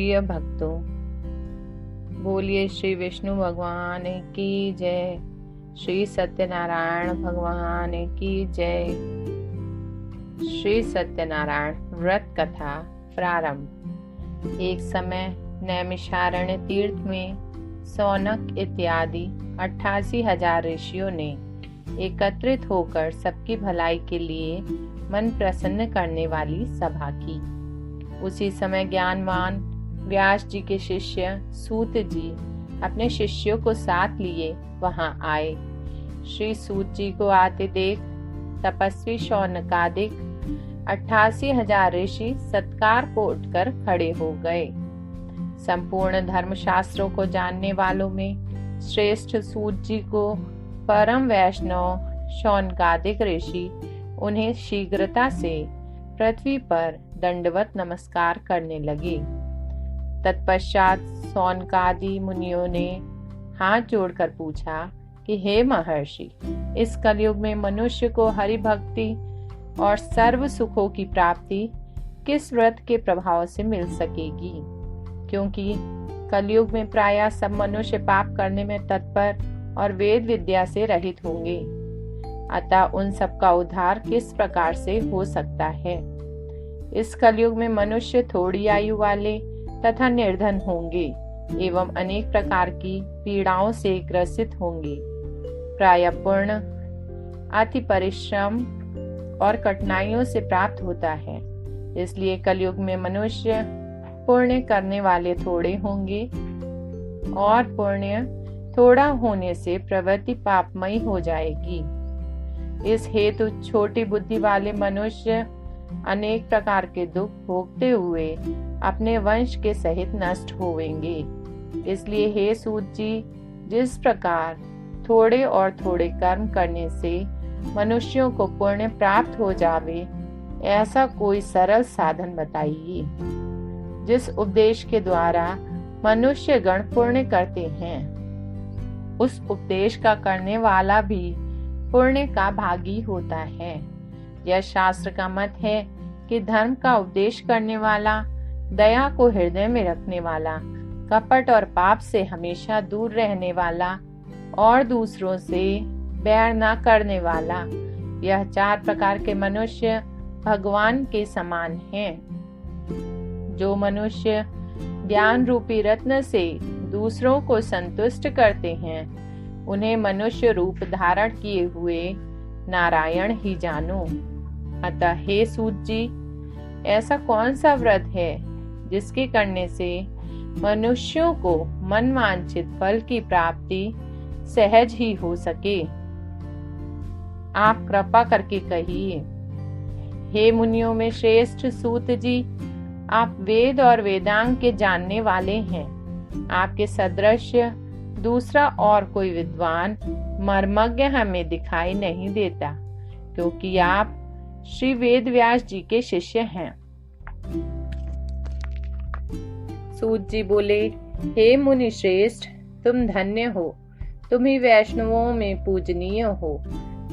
प्रिय भक्तों, बोलिए श्री विष्णु भगवान की जय, श्री सत्यनारायण भगवान की जय। श्री सत्यनारायण व्रत कथा प्रारंभ। एक समय नैमिषारण्य तीर्थ में सौनक इत्यादि 88,000 ऋषियों ने एकत्रित होकर सबकी भलाई के लिए मन प्रसन्न करने वाली सभा की। उसी समय ज्ञानवान व्यास जी के शिष्य सूत जी अपने शिष्यों को साथ लिए वहां आए। श्री सूत जी को आते देख तपस्वी शौनकादिक 88,000 ऋषि सत्कार को उठकर खड़े हो गए। संपूर्ण धर्मशास्त्रों को जानने वालों में श्रेष्ठ सूत जी को परम वैष्णव शौनकादिक ऋषि उन्हें शीघ्रता से पृथ्वी पर दंडवत नमस्कार करने लगे। तत्पश्चात सौनकादि मुनियों ने हाथ जोड़कर पूछा कि हे महर्षि, इस कलयुग में मनुष्य को हरि भक्ति और सर्व सुखों की प्राप्ति किस व्रत के प्रभाव से मिल सकेगी? क्योंकि कलयुग में प्रायः सब मनुष्य पाप करने में तत्पर और वेद विद्या से रहित होंगे। अतः उन सब का उद्धार किस प्रकार से हो सकता है? इस कलयुग में मनुष्य थोड़ी आयु वाले तथा निर्धन होंगे एवं अनेक प्रकार की पीड़ाओं से ग्रसित होंगे। प्रायः पुण्य अति परिश्रम और कठिनाइयों से प्राप्त होता है। इसलिए कलयुग में मनुष्य पुण्य करने वाले थोड़े होंगे और पुण्य थोड़ा होने से प्रवृत्ति पापमयी हो जाएगी। इस हेतु छोटी बुद्धि वाले मनुष्य अनेक प्रकार के दुख भोगते हुए अपने वंश के सहित नष्ट होवेंगे। इसलिए हे सूत जी, जिस प्रकार थोड़े और थोड़े कर्म करने से मनुष्यों को पुण्य प्राप्त हो जावे, ऐसा कोई सरल साधन बताइए, जिस उपदेश के द्वारा मनुष्य गण पुण्य करते हैं, उस उपदेश का करने वाला भी पुण्य का भागी होता है। यह शास्त्र का मत है कि धर्म का उपदेश करने वाला, दया को हृदय में रखने वाला, कपट और पाप से हमेशा दूर रहने वाला और दूसरों से बैर न करने वाला, यह 4 प्रकार के मनुष्य भगवान के समान हैं। जो मनुष्य ज्ञान रूपी रत्न से दूसरों को संतुष्ट करते हैं, उन्हें मनुष्य रूप धारण किए हुए नारायण ही जानो। अतः हे सूत जी, ऐसा कौन सा व्रत है जिसके करने से मनुष्यों को मनवांछित फल की प्राप्ति सहज ही हो सके? आप कृपा करके कहिए। हे मुनियों में श्रेष्ठ सूत जी, आप वेद और वेदांग के जानने वाले हैं। आपके सदृश दूसरा और कोई विद्वान मर्मज्ञ हमें दिखाई नहीं देता, क्योंकि आप श्री वेद व्यास जी के शिष्य हैं। सूत जी बोले, हे मुनि श्रेष्ठ, तुम धन्य हो, तुम ही वैष्णवों में पूजनीय हो,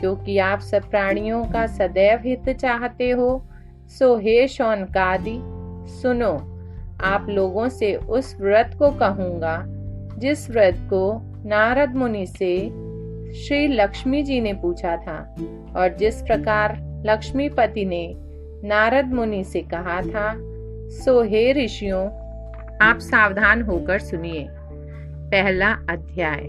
क्योंकि आप सब प्राणियों का सदैव हित चाहते हो। सो हे शौनकादि, सुनो, आप लोगों से उस व्रत को कहूंगा जिस व्रत को नारद मुनि से श्री लक्ष्मी जी ने पूछा था, और जिस प्रकार लक्ष्मीपति ने नारद मुनि से कहा था। सो हे ऋषियों, आप सावधान होकर सुनिए। पहला अध्याय।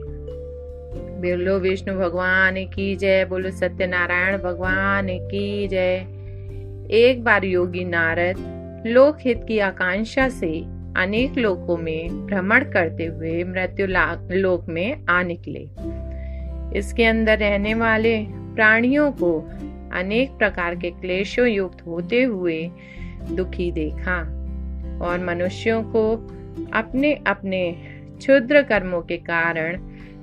बोलो विष्णु भगवान की जय, बोलो सत्यनारायण भगवान की जय। एक बार योगी नारद लोकहित की आकांक्षा से अनेक लोकों में भ्रमण करते हुए मृत्यु लोक में आ निकले। इसके अंदर रहने वाले प्राणियों को अनेक प्रकार के क्लेशों युक्त होते हुए दुखी देखा, और मनुष्यों को अपने अपने क्षुद्र कर्मों के कारण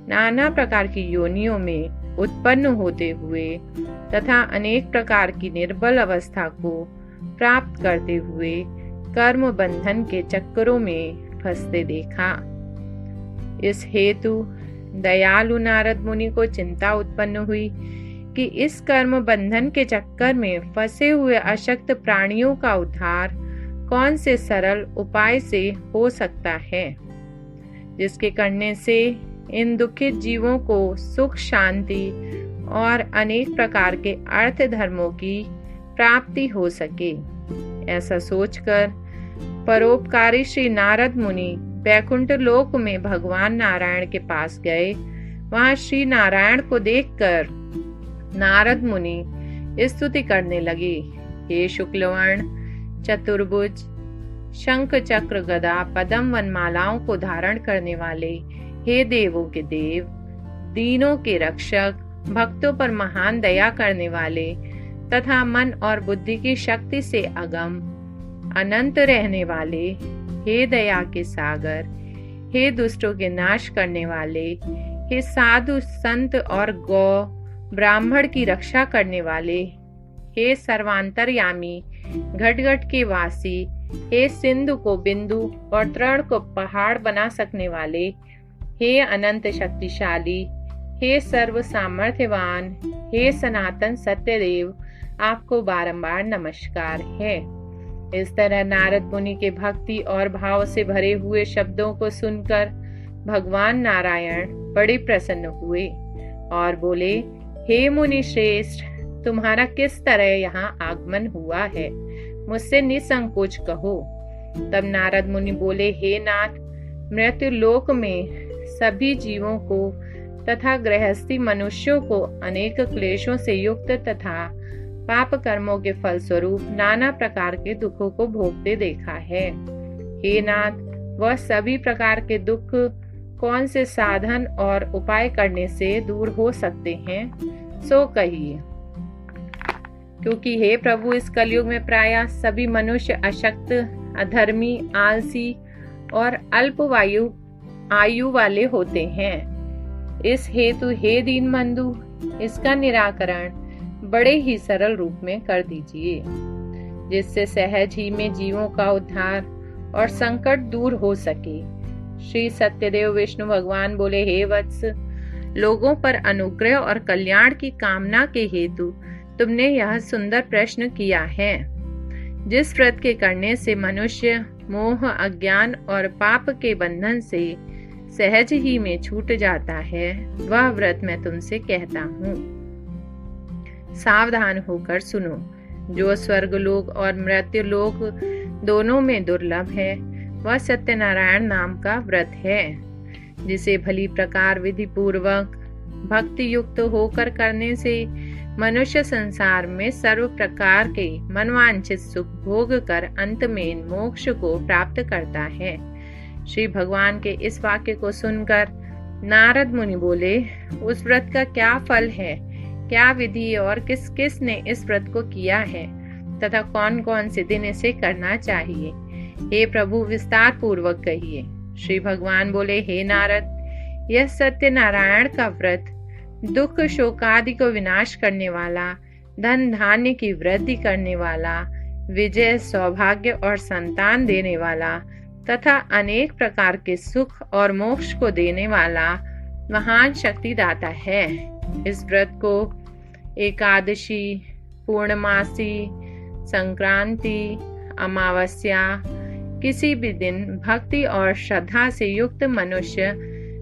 नाना प्रकार की योनियों में उत्पन्न होते हुए तथा अनेक प्रकार की निर्बल अवस्था को प्राप्त करते हुए कर्म बंधन के चक्करों में फंसते देखा। इस हेतु दयालु नारद मुनि को चिंता उत्पन्न हुई कि इस कर्म बंधन के चक्कर में फंसे हुए अशक्त प्राणियों का उद्धार कौन से सरल उपाय से हो सकता है, जिसके करने से इन दुखित जीवों को सुख, शांति और अनेक प्रकार के अर्थ धर्मों की प्राप्ति हो सके। ऐसा सोचकर परोपकारी श्री नारद मुनि वैकुंठ लोक में भगवान नारायण के पास गए। वहां श्री नारायण को देखकर नारद मुनि स्तुति करने लगे। हे शुक्लवर्ण, चतुर्भुज, शंख चक्र गदा पद्म वनमालाओं को धारण करने वाले, हे देवों के देव, दीनों के रक्षक, भक्तों पर महान दया करने वाले तथा मन और बुद्धि की शक्ति से अगम अनंत रहने वाले, हे दया के सागर, हे दुष्टों के नाश करने वाले, हे साधु संत और गौ ब्राह्मण की रक्षा करने वाले, हे सर्वांतरयामी, घट घट के वासी, हे सिंधु को बिंदु और तृण को पहाड़ बना सकने वाले, हे अनंत शक्तिशाली, हे सर्व सामर्थ्यवान, हे सनातन सत्यदेव, आपको बारंबार नमस्कार है। इस तरह नारद मुनि के भक्ति और भाव से भरे हुए शब्दों को सुनकर भगवान नारायण बड़े प्रसन्न हुए और बोले, हे मुनि श्रेष्ठ, तुम्हारा किस तरह यहाँ आगमन हुआ है, मुझसे निसंकोच कहो। तब नारद मुनि बोले, हे नाथ, मृत्यु लोक में सभी जीवों को तथा गृहस्थी मनुष्यों को अनेक क्लेशों से युक्त तथा पाप कर्मों के फलस्वरूप नाना प्रकार के दुखों को भोगते देखा है। हे नाथ, वह सभी प्रकार के दुख कौन से साधन और उपाय करने से दूर हो सकते हैं, सो कहिए। क्योंकि हे प्रभु, इस कलयुग में प्रायः सभी मनुष्य अशक्त, अधर्मी, आलसी और अल्प आयु वाले होते हैं। इस हेतु हे दीनबंधु, इसका निराकरण बड़े ही सरल रूप में कर दीजिए, जिससे सहज ही में जीवों का उद्धार और संकट दूर हो सके। श्री सत्यदेव विष्णु भगवान बोले, हे वत्स, लोगों पर अनुग्रह और कल्याण की कामना के हेतु तुमने यह सुंदर प्रश्न किया है। जिस व्रत के करने से मनुष्य मोह, अज्ञान और पाप के बंधन से सहज ही में छूट जाता है, वह व्रत मैं तुमसे कहता हूँ। सावधान होकर सुनो। जो स्वर्गलोक और मृत्यु लोक दोनों में दुर्लभ है, वह सत्यनारायण नाम का व्रत है, जिसे भली प्रकार विधि पूर्वक भक्ति युक्त होकर करने से मनुष्य संसार में सर्व प्रकार के मनवांछित सुख भोग कर अंत में मोक्ष को प्राप्त करता है। श्री भगवान के इस वाक्य को सुनकर नारद मुनि बोले, उस व्रत का क्या फल है, क्या विधि और किस किस ने इस व्रत को किया है तथा कौन कौन से दिन इसे करना चाहिए, हे प्रभु विस्तार पूर्वक कहिए। श्री भगवान बोले, हे नारद, यह सत्यनारायण का व्रत दुख शोकादि को विनाश करने वाला, धन धान्य की वृद्धि करने वाला, विजय, सौभाग्य और संतान देने वाला तथा अनेक प्रकार के सुख और मोक्ष को देने वाला महान शक्तिदाता है। इस व्रत को एकादशी, पूर्णमासी, संक्रांति, अमावस्या, किसी भी दिन भक्ति और श्रद्धा से युक्त मनुष्य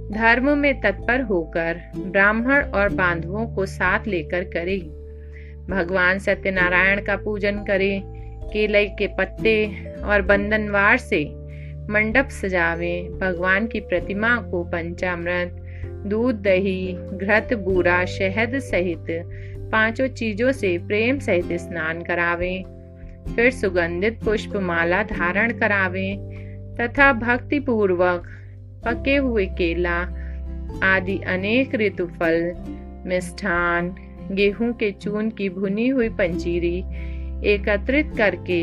धर्म में तत्पर होकर ब्राह्मण और बांधवों को साथ लेकर करे। भगवान सत्यनारायण का पूजन करे, केले के पत्ते और बंधनवार से मंडप सजावे, भगवान की प्रतिमा को पंचामृत, दूध, दही, घृत, बूरा, शहद सहित 5 चीजों से प्रेम सहित स्नान करावे, फिर सुगंधित पुष्प माला धारण करावे तथा भक्ति पूर्वक पके हुए केला आदि अनेक ऋतु फल, मिष्ठान, गेहूं के चून की भुनी हुई पंजीरी एकत्रित करके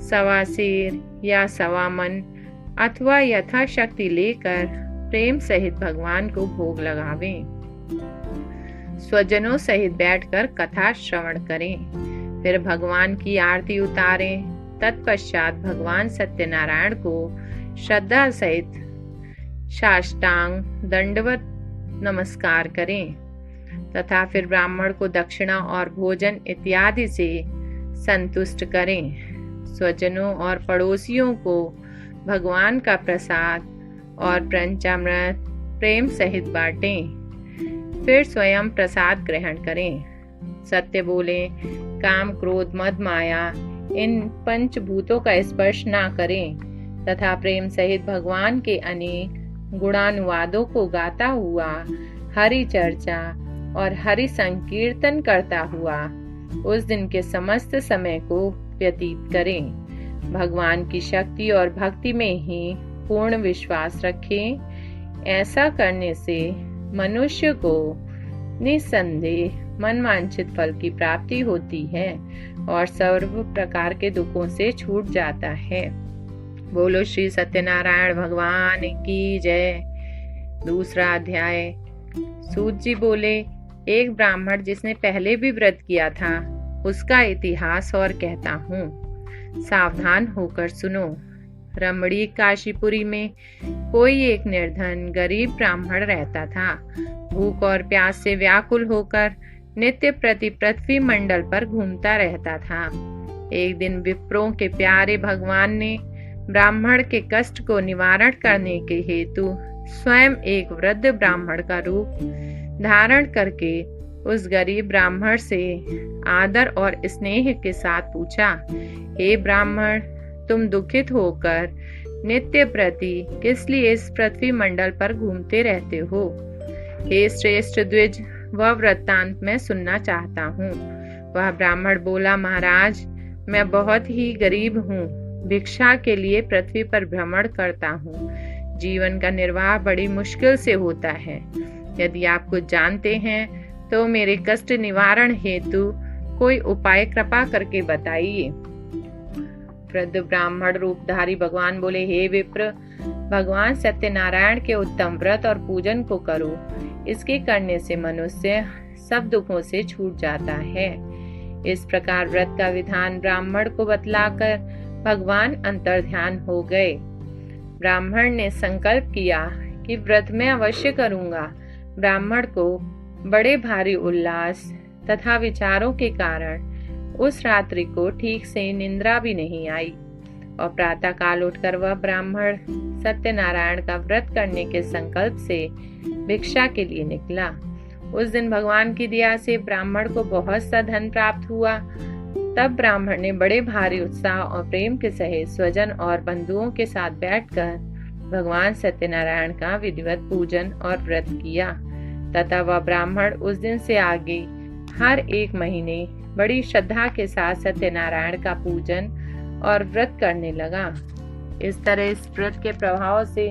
1.25 सेर या 1.25 मन अथवा यथाशक्ति लेकर प्रेम सहित भगवान को भोग लगावें। स्वजनों सहित बैठकर कथा श्रवण करें, फिर भगवान की आरती उतारें। तत्पश्चात भगवान सत्यनारायण को श्रद्धा सहित साष्टांग दंडवत नमस्कार करें तथा फिर ब्राह्मण को दक्षिणा और भोजन इत्यादि से संतुष्ट करें। स्वजनों और पड़ोसियों को भगवान का प्रसाद और पंचामृत प्रेम सहित बांटें। फिर स्वयं प्रसाद ग्रहण करें। सत्य बोलें, काम क्रोध मद माया इन पंचभूतों का स्पर्श ना करें तथा प्रेम सहित भगवान के अनेक गुणानुवादों को गाता हुआ हरि चर्चा और हरि संकीर्तन करता हुआ उस दिन के समस्त समय को व्यतीत करें। भगवान की शक्ति और भक्ति में ही पूर्ण विश्वास रखें। ऐसा करने से मनुष्य को निसंदेह मनवांछित फल की प्राप्ति होती है और सर्व प्रकार के दुखों से छूट जाता है। बोलो श्री सत्यनारायण भगवान की जय। दूसरा अध्याय। सूत जी बोले, एक ब्राह्मण जिसने पहले भी व्रत किया था उसका इतिहास और कहता हूँ, सावधान होकर सुनो। रमणीय काशीपुरी में कोई एक निर्धन गरीब ब्राह्मण रहता था। भूख और प्यास से व्याकुल होकर नित्य प्रति पृथ्वी मंडल पर घूमता रहता था। एक दिन विप्रों के प्यारे भगवान ने ब्राह्मण के कष्ट को निवारण करने के हेतु स्वयं एक वृद्ध ब्राह्मण का रूप धारण करके उस गरीब ब्राह्मण से आदर और स्नेह के साथ पूछा, हे ब्राह्मण, तुम दुखित होकर नित्य प्रति किस लिए इस पृथ्वी मंडल पर घूमते रहते हो? हे श्रेष्ठ द्विज, वह वृत्तांत मैं सुनना चाहता हूँ। वह ब्राह्मण बोला, महाराज, मैं बहुत ही गरीब हूँ। भिक्षा के लिए पृथ्वी पर भ्रमण करता हूँ। जीवन का निर्वाह बड़ी मुश्किल से होता है। यदि आप कुछ जानते हैं तो मेरे कष्ट निवारण हेतु कोई उपाय कृपा करके बताइए। वृद्ध ब्राह्मण रूपधारी भगवान बोले, हे विप्र, भगवान सत्यनारायण के उत्तम व्रत और पूजन को करो। इसके करने से मनुष्य सब दुखों से छूट जाता है। इस प्रकार व्रत का विधान ब्राह्मण को बतलाकर भगवान अंतर्ध्यान हो गए। ब्राह्मण ने संकल्प किया कि व्रत मैं अवश्य करूंगा। ब्राह्मण को बड़े भारी उल्लास तथा विचारों के कारण उस रात्रि को ठीक से निद्रा भी नहीं आई और प्रातः काल उठकर वह ब्राह्मण सत्यनारायण का व्रत करने के संकल्प से भिक्षा के लिए निकला। उस दिन भगवान की दया से ब्राह्मण को बहुत सा धन प्राप्त हुआ। तब ब्राह्मण ने बड़े भारी उत्साह और प्रेम के सहित स्वजन और बंधुओं के साथ बैठकर भगवान सत्यनारायण का विधिवत पूजन और व्रत किया तथा वह ब्राह्मण उस दिन से आगे हर एक महीने बड़ी श्रद्धा के साथ सत्यनारायण का पूजन और व्रत करने लगा। इस तरह इस व्रत के प्रभाव से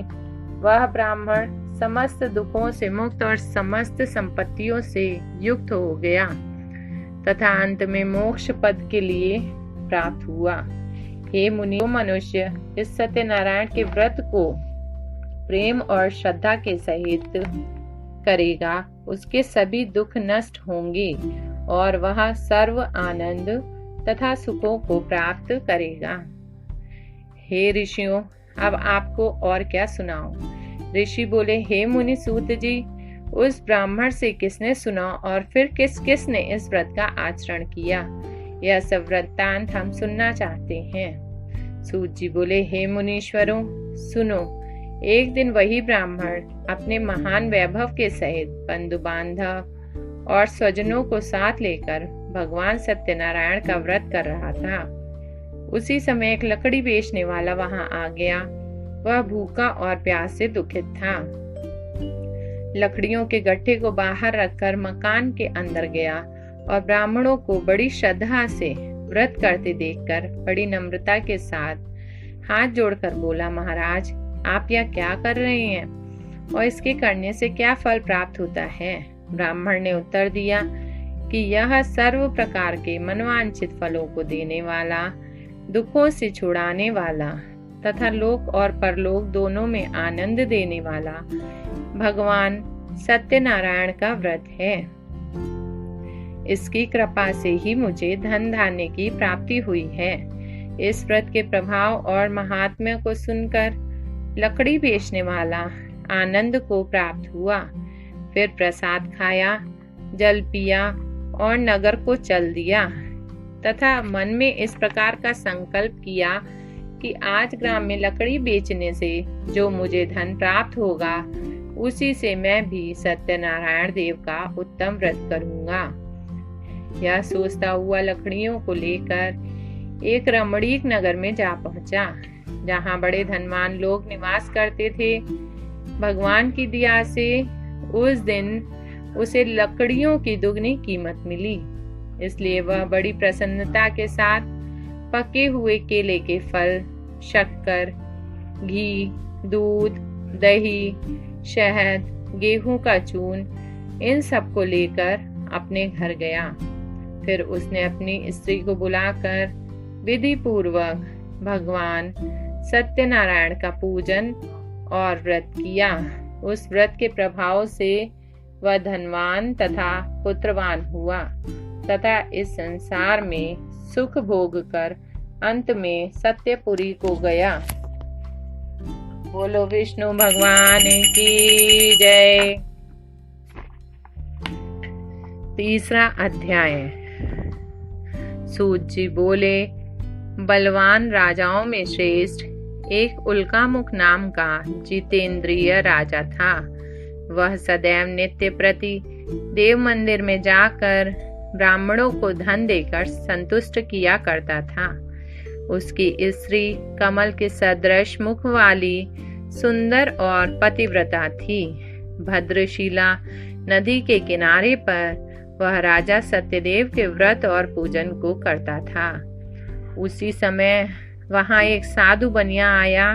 वह ब्राह्मण समस्त दुखों से मुक्त और समस्त संपत्तियों से युक्त हो गया तथा अंत में मोक्ष पद के लिए प्राप्त हुआ। हे मुनि, जो मनुष्य इस सत्यनारायण के व्रत को प्रेम और श्रद्धा के सहित करेगा उसके सभी दुख नष्ट होंगे और वह सर्व आनंद तथा सुखों को प्राप्त करेगा। हे ऋषियों, अब आपको और क्या सुनाऊं? ऋषि बोले, हे मुनि सूत जी, उस ब्राह्मण से किसने सुना और फिर किस किस ने इस व्रत का आचरण किया? यह सब वृत्तांत हम सुनना चाहते हैं। सूत जी बोले, हे मुनीश्वरों, सुनो। एक दिन वही ब्राह्मण अपने महान वैभव के सहित बंधु बांधव और स्वजनों को साथ लेकर भगवान सत्यनारायण का व्रत कर रहा था। उसी समय एक लकड़ी बेचने वाला वहां आ गया। वह भूखा और प्यास से दुखित था। लकड़ियों के गट्ठे को बाहर रखकर मकान के अंदर गया और ब्राह्मणों को बड़ी श्रद्धा से व्रत करते देखकर बड़ी नम्रता के साथ हाथ जोड़कर बोला, महाराज, आप यह क्या कर रहे हैं और इसके करने से क्या फल प्राप्त होता है? ब्राह्मण ने उत्तर दिया कि यह सर्व प्रकार के मनवांछित फलों को देने वाला, दुखों से छुड़ाने वाला तथा लोक और परलोक दोनों में आनंद देने वाला भगवान सत्यनारायण का व्रत है। इसकी कृपा से ही मुझे धन धान्य की प्राप्ति हुई है। इस व्रत के प्रभाव और महात्म्य को सुनकर लकड़ी बेचने वाला आनंद को प्राप्त हुआ। फिर प्रसाद खाया, जल पिया और नगर को चल दिया। तथा मन में इस प्रकार का संकल्प किया कि आज ग्राम में लकड़ी बेचने से जो मुझे धन प्राप्त होगा उसी से मैं भी सत्यनारायण देव का उत्तम व्रत करूंगा। यह सोचता हुआ लकड़ियों को लेकर एक रमणीक नगर में जा पहुंचा, जहां बड़े धनवान लोग निवास करते थे। भगवान की दया से उस दिन उसे लकड़ियों की दुगनी कीमत मिली, इसलिए वह बड़ी प्रसन्नता के साथ पके हुए केले के फल, शक्कर, घी, दूध, दही, शहद, गेहूं का चून, इन सब को लेकर अपने घर गया। फिर उसने अपनी स्त्री को बुलाकर विधि पूर्वक भगवान सत्यनारायण का पूजन और व्रत किया। उस व्रत के प्रभाव से वह धनवान तथा पुत्रवान हुआ तथा इस संसार में सुख भोग कर अंत में सत्यपुरी को गया। बोलो विष्णु भगवान की जय। तीसरा अध्याय। सूत जी बोले, बलवान राजाओं में श्रेष्ठ एक उल्कामुख नाम का जितेंद्रिय राजा था। वह सदैव नित्य प्रति देव मंदिर में जाकर ब्राह्मणों को धन देकर संतुष्ट किया करता था। उसकी स्त्री कमल के सदृश मुख वाली सुंदर और पतिव्रता थी। भद्रशिला नदी के किनारे पर वह राजा सत्यदेव के व्रत और पूजन को करता था। उसी समय वहां एक साधु बनिया आया।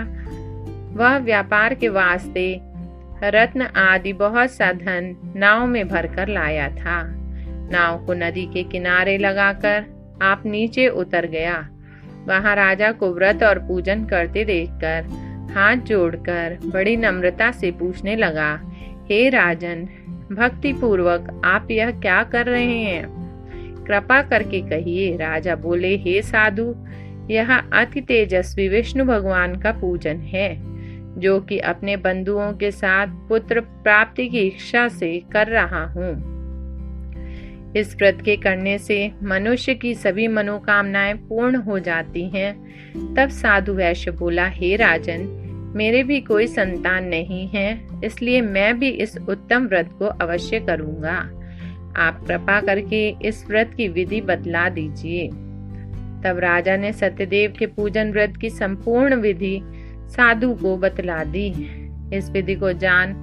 वह व्यापार के वास्ते रत्न आदि बहुत सा धन नाव में भरकर लाया था। नाव को नदी के किनारे लगाकर आप नीचे उतर गया। वहां राजा को व्रत और पूजन करते देखकर हाथ जोड़कर बड़ी नम्रता से पूछने लगा, हे राजन, भक्ति पूर्वक आप यह क्या कर रहे हैं? कृपा करके कहिए। राजा बोले, हे साधु, यह अति तेजस्वी विष्णु भगवान का पूजन है, जो कि अपने बंधुओं के साथ पुत्र प्राप्ति की इच्छा से कर रहा हूँ। इस व्रत के करने से मनुष्य की सभी मनोकामनाएं पूर्ण हो जाती हैं। तब साधु वैश्य बोला, हे राजन, मेरे भी कोई संतान नहीं है, इसलिए मैं भी इस उत्तम व्रत को अवश्य करूंगा। आप कृपा करके इस व्रत की विधि बतला दीजिए। तब राजा ने सत्यदेव के पूजन व्रत की संपूर्ण विधि साधु को बतला दी। इस विधि को जान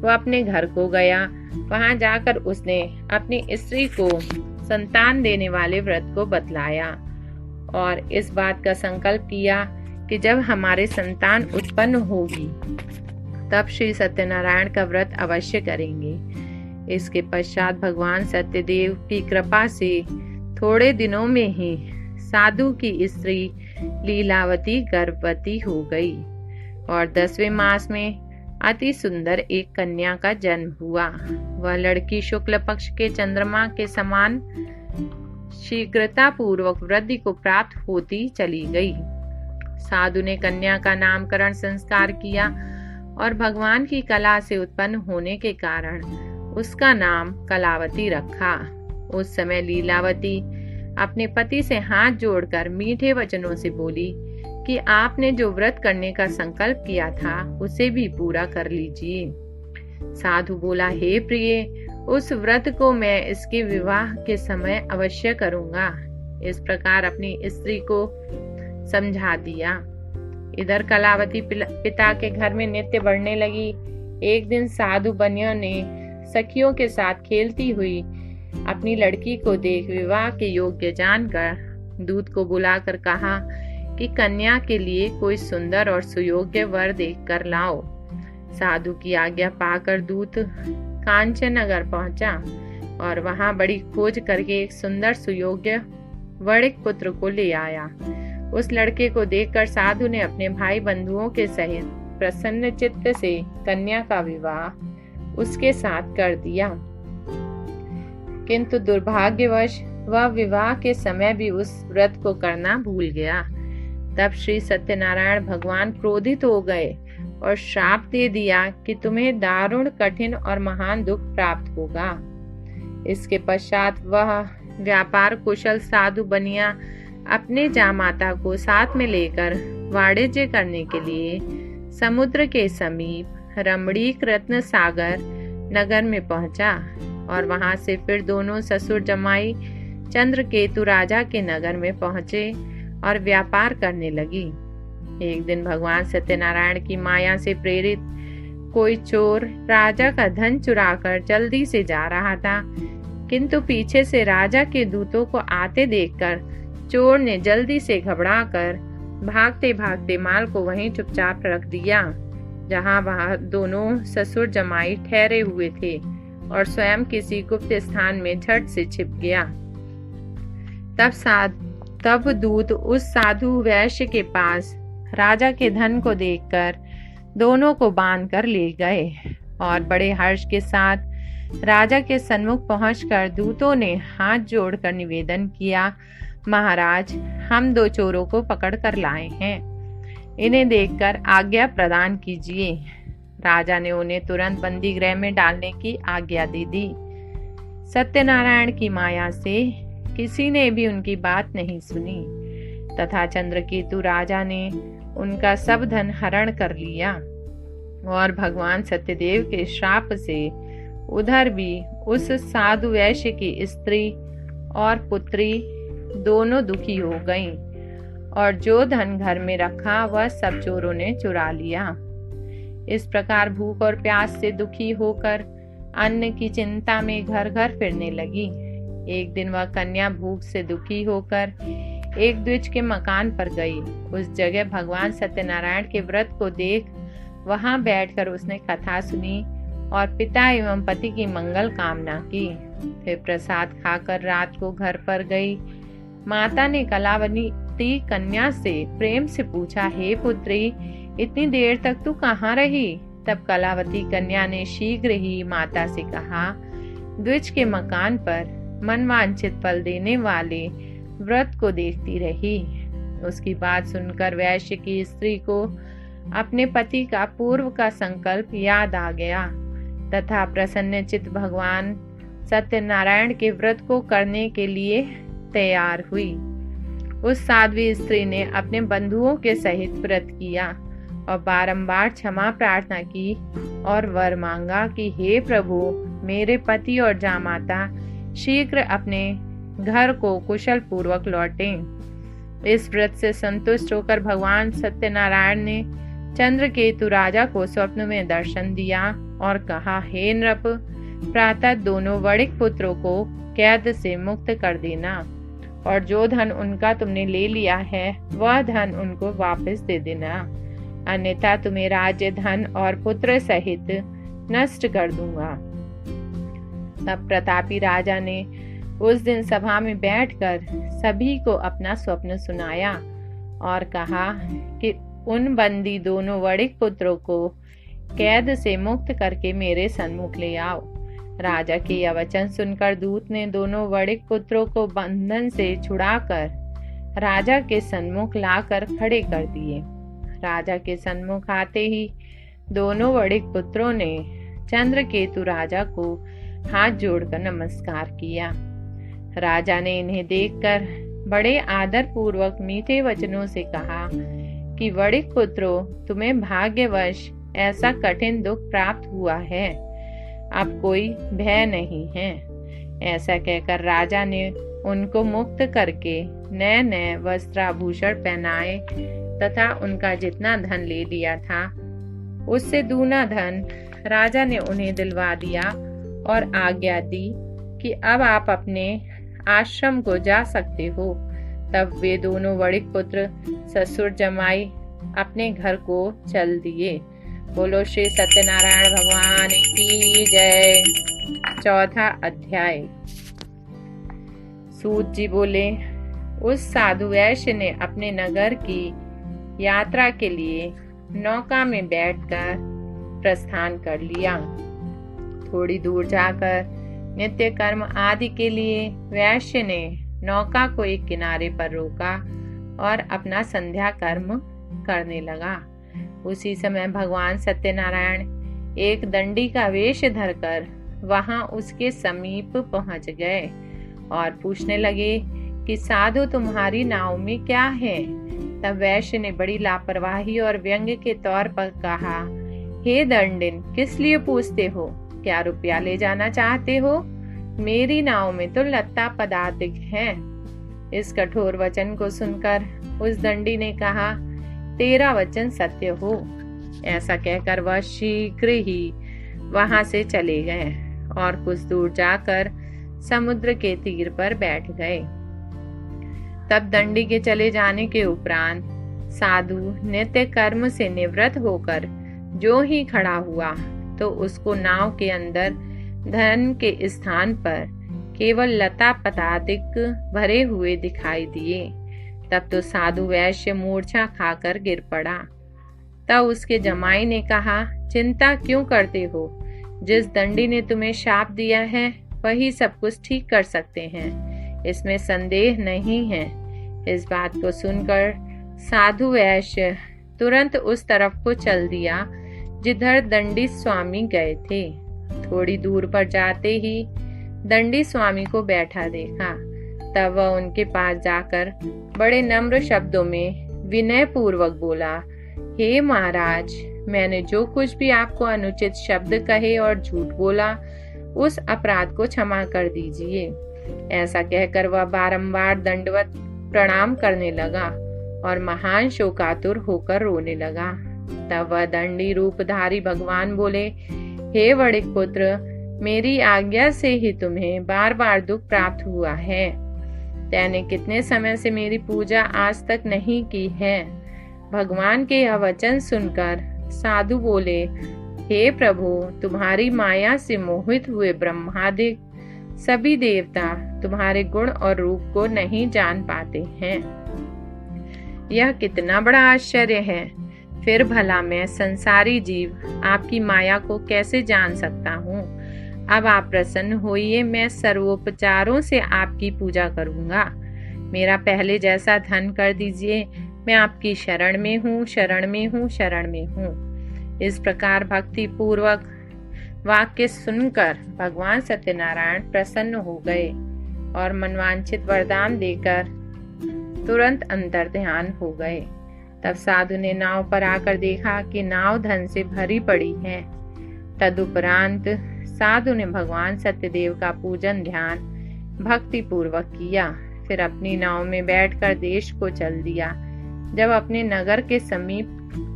वह अपने घर को गया। वहां जाकर उसने अपनी स्त्री को संतान देने वाले व्रत को बतलाया और इस बात का संकल्प किया कि जब हमारे संतान उत्पन्न होगी तब श्री सत्यनारायण का व्रत अवश्य करेंगे। इसके पश्चात भगवान सत्यदेव की कृपा से थोड़े दिनों में ही साधु की स्त्री लीलावती गर्भवती हो गई और 10वें मास में अति सुंदर एक कन्या का जन्म हुआ। वह लड़की शुक्ल पक्ष के चंद्रमा के समान शीघ्रता पूर्वक वृद्धि को प्राप्त होती चली गई। साधु ने कन्या का नामकरण संस्कार किया और भगवान की कला से उत्पन्न होने के कारण उसका नाम कलावती रखा। उस समय लीलावती अपने पति से हाथ जोड़कर मीठे वचनों से बोली कि आपने जो व्रत करने का संकल्प किया था उसे भी पूरा कर लीजिए। साधु बोला, हे प्रिय, उस व्रत को मैं इसके विवाह के समय अवश्य करूंगा। इस प्रकार अपनी स्त्री को समझा दिया। इधर कलावती पिता के घर में नित्य बढ़ने लगी। एक दिन साधु बनिया ने सखियों के साथ खेलती हुई अपनी लड़की को देख विवाह के योग्य जानकर दूत को बुलाकर कहा कि कन्या के लिए कोई सुंदर और सुयोग्य वर देखकर लाओ। साधु की आज्ञा पाकर दूत कांचन नगर पहुंचा और वहां बड़ी खोज करके एक सुंदर सुयोग्य वणिक पुत्र को ले आया। उस लड़के को देखकर साधु ने अपने भाई बंधुओं के सहित प्रसन्न चित्त से कन्या का विवाह उसके साथ कर दिया। किंतु दुर्भाग्यवश वह विवाह के समय भी उस व्रत को करना भूल गया। तब श्री सत्यनारायण भगवान क्रोधित हो गए और श्राप दे दिया कि तुम्हें दारुण, कठिन और महान दुख प्राप्त होगा। इसके पश्चात वह व्यापार कुशल साधु बनिया अपने जामाता को साथ में लेकर वाणिज्य करने के लिए समुद्र के समीप रमणीक रत्न सागर नगर में पहुंचा और वहां से फिर दोनों ससुर जमाई चंद्रकेतु राजा के नगर में पहुंचे और व्यापार करने लगी। एक दिन भगवान सत्यनारायण की माया से प्रेरित कोई चोर राजा का धन चुराकर जल्दी से जा रहा था, किंतु पीछे से राजा के दूतों को आते देखकर चोर ने जल्दी से घबराकर भागते भागते माल को वहीं चुपचाप रख दिया जहां वह दोनों ससुर जमाई ठहरे हुए थे और स्वयं किसी गुप्त स्थान में झट से छिप गया। तब दूत उस साधु वैश्य के पास राजा के धन को देखकर दोनों को बांध कर ले गए और बड़े हर्ष के साथ राजा के सन्मुख पहुंचकर दूतों ने हाथ जोड़कर निवेदन किया, महाराज, हम दो चोरों को पकड़ कर लाए हैं, इन्हें देखकर आज्ञा प्रदान कीजिए। राजा ने उन्हें तुरंत बंदी गृह में डालने की आज्ञा दे दी। सत्यनारायण की माया से किसी ने भी उनकी बात नहीं सुनी तथा चंद्रकेतु राजा ने उनका सब धन हरण कर लिया और भगवान सत्यदेव के श्राप से उधर भी उस साधु वैश्य की स्त्री और पुत्री दोनों दुखी हो गईं और जो धन घर में रखा वह सब चोरों ने चुरा लिया। इस प्रकार भूख और प्यास से दुखी होकर अन्न की चिंता में घर घर फिरने लगी। एक दिन वह कन्या भूख से दुखी होकर एक द्विज के मकान पर गई। उस जगह भगवान सत्यनारायण के व्रत को देख वहां बैठकर उसने कथा सुनी और पिता एवं पति की मंगल कामना की। फिर प्रसाद खाकर रात को घर पर गई। माता ने कलावती कन्या से प्रेम से पूछा, हे पुत्री, इतनी देर तक तू कहाँ रही? तब कलावती कन्या ने शीघ्र ही माता से कहा, द्विज के मकान पर मनवांछित फल देने वाले व्रत को देखती रही। उसकी बात सुनकर वैश्य की स्त्री को अपने पति का पूर्व का संकल्प याद आ गया तथा प्रसन्नचित भगवान सत्यनारायण के व्रत को करने के लिए तैयार हुई। उस साध्वी स्त्री ने अपने बंधुओं के सहित व्रत किया और बारंबार क्षमा प्रार्थना की और वर मांगा कि हे प्रभु, मेरे पति और जामाता शीघ्र अपने घर को कुशल पूर्वक लौटें। इस व्रत से संतुष्ट होकर भगवान सत्यनारायण ने चंद्रकेतु राजा को स्वप्न में दर्शन दिया और कहा, हे नृप, प्रातः दोनों वणिक पुत्रों को कैद से मुक्त कर देना और जो धन उनका तुमने ले लिया है वह धन उनको वापस दे देना, अन्यथा तुम्हें राज्य, धन और पुत्र सहित नष्ट कर दूंगा। तब प्रतापी राजा ने उस दिन सभा में बैठकर सभी को अपना स्वप्न सुनाया और कहा कि उन बंदी दोनों वणिक पुत्रों को कैद से मुक्त करके मेरे सन्मुख ले आओ। राजा के यह वचन सुनकर दूत ने दोनों वणिक पुत्रों को बंधन से छुड़ाकर राजा के सन्मुख लाकर खड़े कर दिए। राजा के सन्मुख आते ही दोनों वणिक पुत्रों ने चंद्रकेतु राजा को हाथ जोड़कर नमस्कार किया। राजा ने इन्हें देखकर बड़े आदर पूर्वक मीठे वचनों से कहा कि वणिक पुत्रों, तुम्हें भाग्यवश ऐसा कठिन दुख प्राप्त हुआ है, अब कोई भय नहीं है। ऐसा कहकर राजा ने उनको मुक्त करके नए नए वस्त्राभूषण पहनाए तथा उनका जितना धन ले लिया था उससे दूना धन राजा ने उन्हें दिलवा दिया और आज्ञा दी कि अब आप अपने आश्रम को जा सकते हो। तब वे दोनों वणिक पुत्र ससुर जमाई अपने घर को चल दिए। बोलो श्री सत्यनारायण भगवान की जय। चौथा अध्याय। सूत जी बोले, उस साधु वैश्य ने अपने नगर की यात्रा के लिए नौका में बैठकर प्रस्थान कर लिया। थोड़ी दूर जाकर नित्य कर्म आदि के लिए वैश्य ने नौका को एक किनारे पर रोका और अपना संध्या कर्म करने लगा। उसी समय भगवान सत्यनारायण एक दंडी का वेश धरकर वहां उसके समीप पहुंच गए और पूछने लगे कि साधु तुम्हारी नाव में क्या है। तब वैश्य ने बड़ी लापरवाही और व्यंग के तौर पर कहा, हे दंडिन, किस लिए पूछते हो? क्या रुपया ले जाना चाहते हो? मेरी नाव में तो लत्ता पदातिक है। इस कठोर वचन को सुनकर उस दंडी ने कहा, तेरा वचन सत्य हो। ऐसा कहकर वह शीघ्र ही वहां से चले गए और कुछ दूर जाकर समुद्र के तीर पर बैठ गए। तब दंडी के चले जाने के उपरांत साधु नित्य कर्म से निवृत्त होकर जो ही खड़ा हुआ तो उसको नाव के अंदर धन के स्थान पर केवल लता पदातिक भरे हुए दिखाई दिए। तब तो साधु वैश्य मूर्छा खाकर गिर पड़ा। तब उसके जमाई ने कहा, चिंता क्यों करते हो? जिस दंडी ने तुम्हें शाप दिया है वही सब कुछ ठीक कर सकते हैं, इसमें संदेह नहीं है। इस बात को सुनकर साधु वैश्य तुरंत उस तरफ को चल दिया जिधर दंडी स्वामी गए थे। थोड़ी दूर पर जाते ही दंडी स्वामी को बैठा देखा। तब वह उनके पास जाकर बड़े नम्र शब्दों में विनय पूर्वक बोला, हे महाराज, मैंने जो कुछ भी आपको अनुचित शब्द कहे और झूठ बोला उस अपराध को क्षमा कर दीजिए। ऐसा कहकर वह बारंबार दंडवत प्रणाम करने लगा और महान शोकातुर होकर रोने लगा। तब वह दंडी रूपधारी भगवान बोले, हे वणिक पुत्र, मेरी आज्ञा से ही तुम्हें बार बार दुख प्राप्त हुआ है। तैने कितने समय से मेरी पूजा आज तक नहीं की है। भगवान के यह वचन सुनकर साधु बोले, हे प्रभु, तुम्हारी माया से मोहित हुए ब्रह्मादिक सभी देवता तुम्हारे गुण और रूप को नहीं जान पाते हैं। यह कितना बड़ा आश्चर्य है। फिर भला मैं संसारी जीव आपकी माया को कैसे जान सकता हूँ? अब आप प्रसन्न होइए, मैं सर्वोपचारों से आपकी पूजा करूँगा। मेरा पहले जैसा धन कर दीजिए। मैं आपकी शरण में हूँ, शरण में हूँ, शरण में हूँ। इस प्रकार भक्ति पूर्वक वाक्य सुनकर भगवान सत्यनारायण प्रसन्न हो गए और मनवांछित वरदान देकर तुरंत अंतर ध्यान हो गए। तब साधु ने नाव पर आकर देखा कि नाव धन से भरी पड़ी है। तदुपरांत साधु ने भगवान सत्यदेव का पूजन ध्यान भक्ति पूर्वक किया। फिर अपनी नाव में बैठकर देश को चल दिया। जब अपने नगर के समीप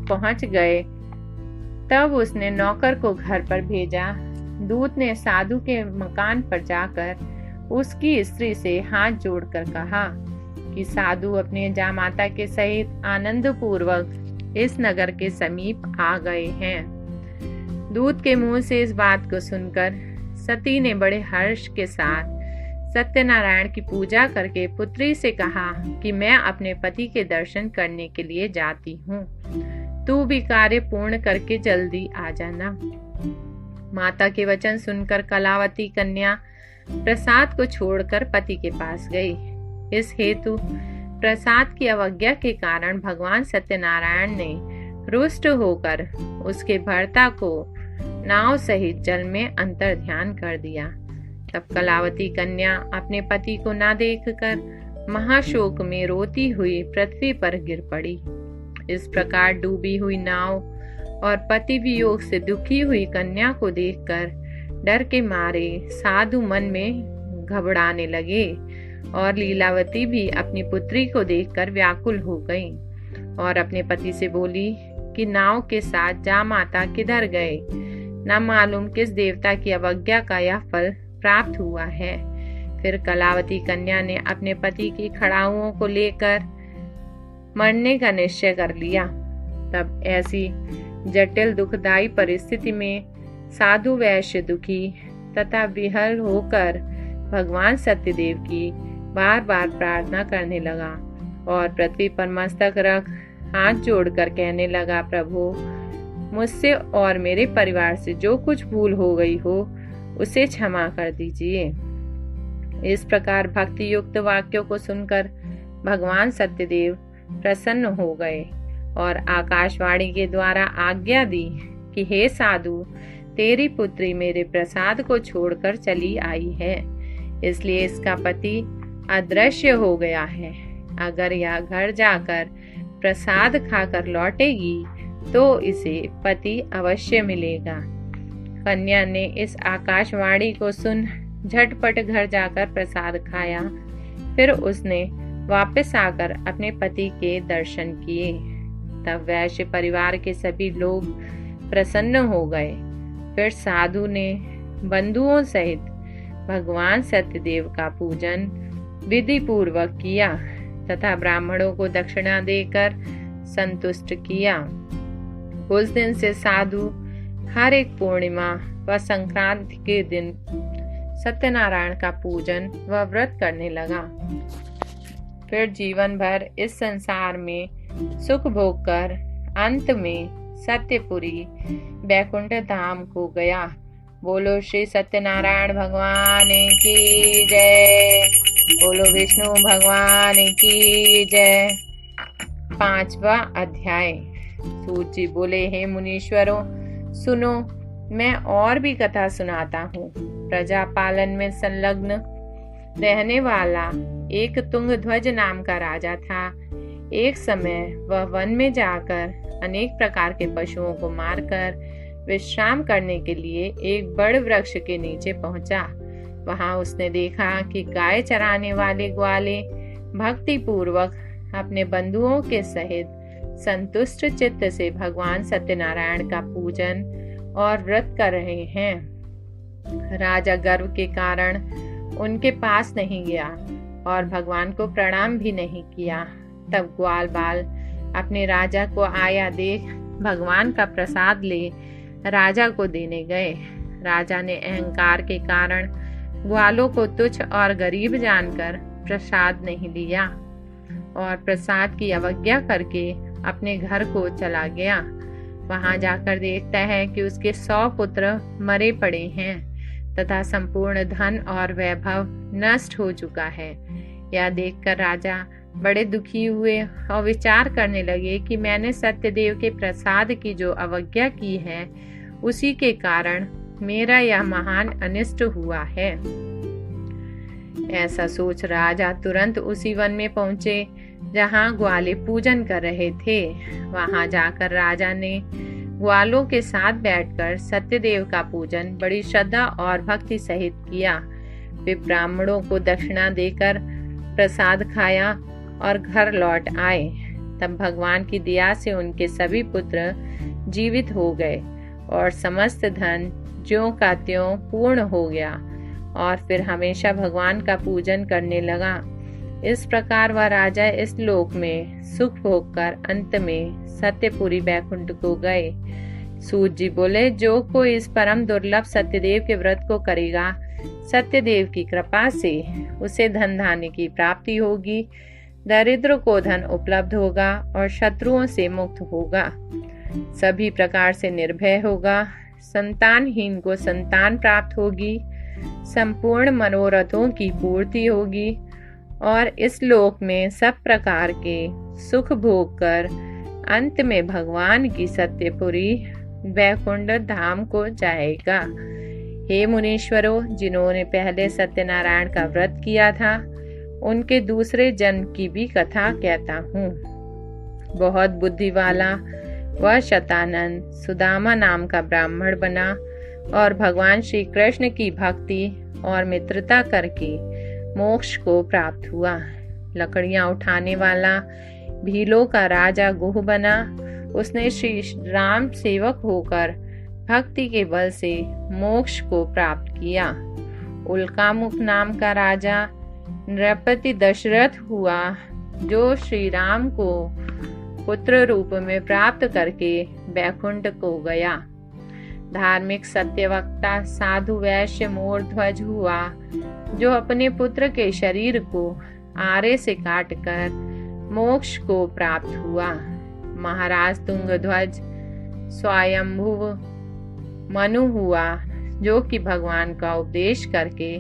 पहुंच गए तब उसने नौकर को घर पर भेजा। दूत ने साधु के मकान पर जाकर उसकी स्त्री से हाथ जोड़कर कहा कि साधु अपने जामाता के सहित आनंद पूर्वक इस नगर के समीप आ गए हैं। दूत के मुंह से इस बात को सुनकर सती ने बड़े हर्ष के साथ सत्यनारायण की पूजा करके पुत्री से कहा कि मैं अपने पति के दर्शन करने के लिए जाती हूँ, तू भी कार्य पूर्ण करके जल्दी आ जाना। माता के वचन सुनकर कलावती कन्या प्रसाद को छोड़कर पति के पास गई। इस हेतु प्रसाद की अवज्ञा के कारण भगवान सत्यनारायण ने रुष्ट होकर उसके भर्ता को नाव सहित जल में अंतर ध्यान कर दिया। तब कलावती कन्या अपने पति को न देखकर महाशोक में रोती हुई पृथ्वी पर गिर पड़ी। इस प्रकार डूबी हुई नाव और पति वियोग से दुखी हुई कन्या को देखकर डर के मारे साधु मन में घबराने लगे और लीलावती भी अपनी पुत्री को देखकर व्याकुल हो गई और अपने पति से बोली कि नाव के साथ जामाता किधर गए? न मालूम किस देवता की अवज्ञा का यह फल प्राप्त हुआ है। फिर कलावती कन्या ने अपने पति की खड़ाओं को लेकर मरने का निश्चय कर लिया। तब ऐसी जटिल दुखदायी परिस्थिति में साधु वैश्य दुखी तथा विहल होकर भगवान सत्यदेव की बार बार प्रार्थना करने लगा और पृथ्वी पर मस्तक रख हाथ जोड़कर कहने लगा, प्रभु, मुझसे और मेरे परिवार से जो कुछ भूल हो गई हो उसे क्षमा कर दीजिए। इस प्रकार भक्ति युक्त वाक्यों को सुनकर भगवान सत्यदेव प्रसन्न हो गए और आकाशवाणी के द्वारा आज्ञा दी कि हे साधु, तेरी पुत्री मेरे प्रसाद को छोड़कर चली आई है। इसलिए इसका पति अदृश्य हो गया है। अगर यह घर जाकर प्रसाद खाकर लौटेगी तो इसे पति अवश्य मिलेगा। कन्या ने इस आकाशवाणी को सुन झटपट घर जाकर प्रसाद खाया। फिर उसने वापस आकर अपने पति के दर्शन किए। तब वैश्य परिवार के सभी लोग प्रसन्न हो गए। फिर साधु ने बंधुओं सहित भगवान सत्यदेव का पूजन विधि पूर्वक किया तथा ब्राह्मणों को दक्षिणा देकर संतुष्ट किया। उस दिन से साधु हर एक पूर्णिमा व संक्रांति के दिन सत्यनारायण का पूजन व व्रत करने लगा। फिर जीवन भर इस संसार में सुख भोग कर अंत में सत्यपुरी बैकुंठ धाम को गया। बोलो श्री सत्यनारायण भगवान की जय। बोलो विष्णु भगवान की जय। 5वां अध्याय। सूत जी बोले, हे मुनीश्वरों, सुनो, मैं और भी कथा सुनाता हूँ। प्रजा पालन में संलग्न रहने वाला एक तुंगध्वज नाम का राजा था। एक समय वह वन में जाकर अनेक प्रकार के पशुओं को मारकर विश्राम करने के लिए एक बड़ वृक्ष के नीचे पहुंचा। वहां उसने देखा कि गाय चराने वाले ग्वाले भक्ति पूर्वक अपने बंधुओं के सहित संतुष्ट चित्त से भगवान सत्यनारायण का पूजन और व्रत कर रहे हैं। राजा गर्व के कारण उनके पास नहीं गया और भगवान को प्रणाम भी नहीं किया। तब ग्वाल बाल अपने राजा को आया देख भगवान का प्रसाद ले राजा को देने गए। राजा ने अहंकार के कारण ग्वालों को तुच्छ और गरीब जानकर प्रसाद नहीं लिया और प्रसाद की अवज्ञा करके अपने घर को चला गया। वहां जाकर देखता है कि उसके 100 पुत्र मरे पड़े हैं तथा संपूर्ण धन और वैभव नष्ट हो चुका है। यह देखकर राजा बड़े दुखी हुए और विचार करने लगे कि मैंने सत्यदेव के प्रसाद की जो अवज्ञा की है उसी के कारण मेरा यह महान अनिष्ट हुआ है। ऐसा सोच राजा तुरंत उसी वन में पहुंचे जहां ग्वाले पूजन कर रहे थे। वहां जाकर राजा ने ग्वालों के साथ बैठकर सत्यदेव का पूजन बड़ी श्रद्धा और भक्ति सहित किया। वे ब्राह्मणों को दक्षिणा देकर प्रसाद खाया और घर लौट आए। तब भगवान की दया से उनके सभी पुत्र जीवित हो गए और समस्त धन ज्यों का त्यों पूर्ण हो गया और फिर हमेशा भगवान का पूजन करने लगा। इस प्रकार वह राजा इस लोक में सुख भोग कर अंत में सत्यपुरी बैकुंठ को गए। सूत जी बोले, जो कोई इस परम दुर्लभ सत्यदेव के व्रत को करेगा, सत्यदेव की कृपा से उसे धन धान्य की प्राप्ति होगी, दरिद्र को धन उपलब्ध होगा और शत्रुओं से मुक्त होगा, सभी प्रकार से निर्भय होगा, संतानहीन को संतान प्राप्त होगी, संपूर्ण मनोरथों की पूर्ति होगी और इस लोक में सब प्रकार के सुख भोग कर अंत में भगवान की सत्यपुरी वैकुंठ धाम को जाएगा। हे मुनीश्वरों, जिन्होंने पहले सत्यनारायण का व्रत किया था उनके दूसरे जन्म की भी कथा कहता हूँ। बहुत बुद्धि वाला वह शतानंद सुदामा नाम का ब्राह्मण बना और भगवान श्री कृष्ण की भक्ति और मित्रता करके मोक्ष को प्राप्त हुआ। लकड़ियां उठाने वाला भीलों का राजा गुह बना। उसने श्री राम सेवक होकर भक्ति के बल से मोक्ष को प्राप्त किया। उल्कामुख नाम का राजा नृपति दशरथ हुआ, जो श्री राम को पुत्र रूप में प्राप्त करके बैकुंठ को गया। धार्मिक सत्यवक्ता साधु वैश्य मोरध्वज हुआ, जो अपने पुत्र के शरीर को आरे से काटकर मोक्ष को प्राप्त हुआ। महाराज तुंगध्वज स्वयंभुव मनु हुआ, जो कि भगवान का उपदेश करके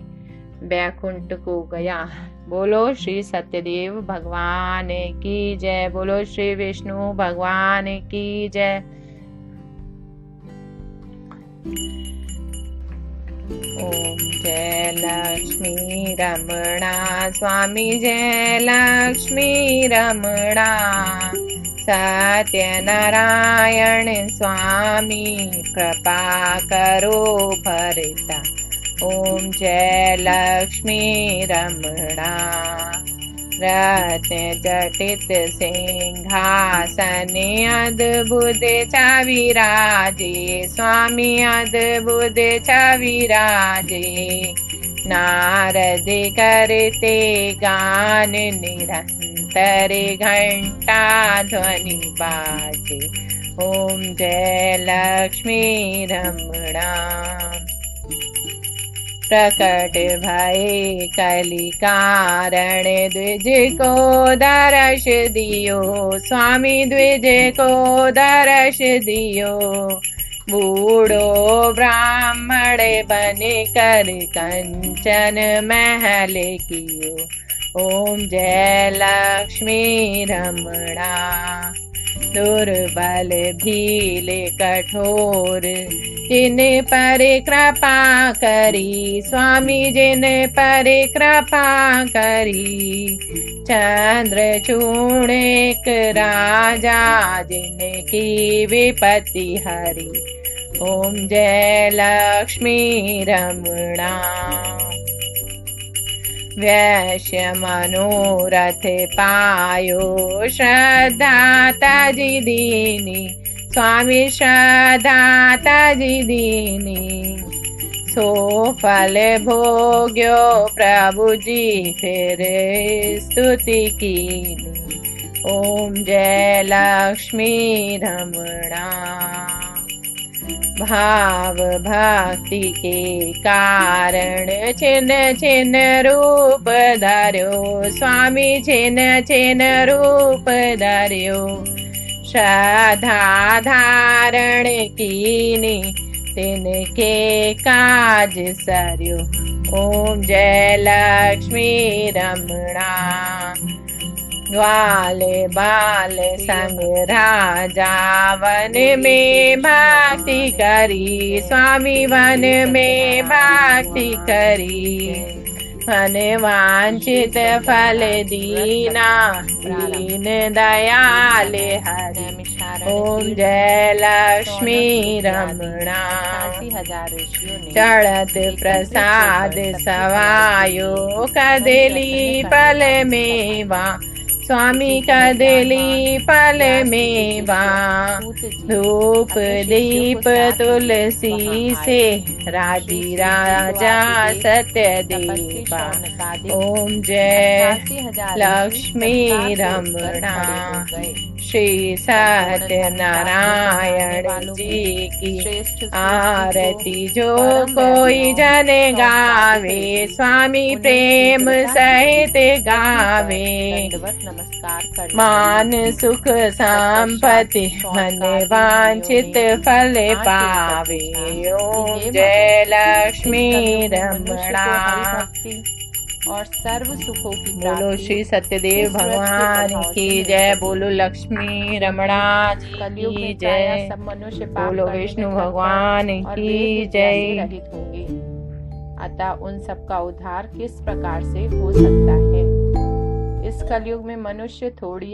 बैकुंठ को गया। बोलो श्री सत्यदेव भगवान की जय। बोलो श्री विष्णु भगवान की जय। ओम जय लक्ष्मी रमणा स्वामी जय लक्ष्मी रमणा सत्यनारायण स्वामी कृपा करो भरता। ओम जय लक्ष्मी रमणा रत्न जटित सिंहासन अद्भुत विराजे स्वामी अद्भुत विराजे। नारद करते गान निरंतर घंटा ध्वनि बाजे। ओम जय लक्ष्मी रमणा प्रकट भये कलि कारण द्विज को दर्श दियो स्वामी द्विज को दर्श दियो। बूढ़ो ब्राह्मण बन कर कंचन महल कियो। ओम जय लक्ष्मी रमणा दुर्बल भील कठोर जिन पर कृपा करी स्वामी जिन पर कृपा करी। चंद्रचूड़ एक राजा जिनकी विपत्ति हरी। ओम जय लक्ष्मी रमणा वैश्य मनोरथ पायो श्रद्धा तजि दीनी स्वामी श्रद्धा तजि दीनी। सो फल भोग्यो प्रभु जी फिर स्तुति कीनी। ओम जय लक्ष्मी रमणा भाव भक्ति के कारण छिन्न छिन्न रूप धर्यो स्वामी छिन्न छिन्न रूप धर्यो। श्रद्धा धारण कीनी तिनके काज सर्यो। ओम जय लक्ष्मी रमणा ग्वाल बाल संग राजा वन में भक्ति करी स्वामी वन में भक्ति करी। मन वांछित फल दीना दीन दयाल हरि। ओम जय लक्ष्मी रमणा चढ़त प्रसाद सवायो कदली फल मेवा स्वामी कदली फल मेवा। धूप दीप तुलसी से राजी राजा सत्य देवा। ओम जय लक्ष्मी रमणा श्री सत्यनारायण जी की आरती जो कोई जन गावे स्वामी प्रेम सहित गावे। मान सुख संपत्ति मन वांछित फल पावे। ओम जय लक्ष्मी रमणा और सर्व सुखों की बोलो श्री सत्यदेव भगवान की जय। बोलो लक्ष्मी रमणा की जय। सब मनुष्य बोलो विष्णु भगवान की जय। रहित होंगे अतः उन सब का उद्धार किस प्रकार से हो सकता है। इस कलयुग में मनुष्य थोड़ी